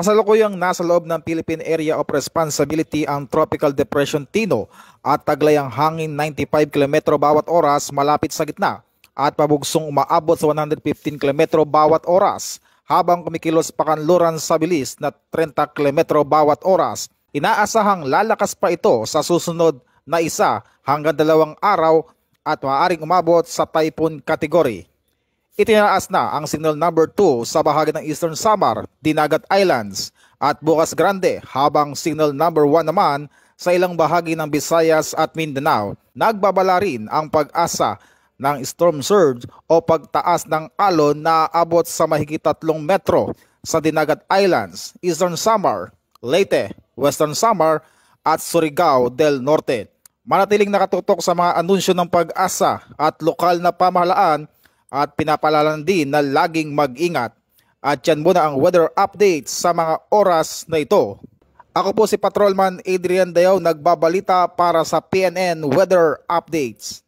Kasalukuyang nasa loob ng Philippine Area of Responsibility ang Tropical Depression Tino at taglay ang hangin 95 km bawat oras malapit sa gitna at pabugsong umaabot sa 115 km bawat oras habang kumikilos pakanluran sa bilis na 30 km bawat oras. Inaasahang lalakas pa ito sa susunod na 1 hanggang 2 araw at maaaring umabot sa typhoon category. Itinaas na ang signal number 2 sa bahagi ng Eastern Samar, Dinagat Islands at Bocas Grande habang signal number 1 naman sa ilang bahagi ng Visayas at Mindanao. Nagbabala rin ang pag-asa ng storm surge o pagtaas ng alon na aabot sa mahigit 3 metro sa Dinagat Islands, Eastern Samar, Leyte, Western Samar at Surigao del Norte. Manatiling nakatutok sa mga anunsyo ng pag-asa at lokal na pamahalaan at pinapalalan din na laging mag-ingat. At yan muna ang weather update sa mga oras na ito. Ako po si Patrolman Adrian Dayaw nagbabalita para sa PNN Weather Updates.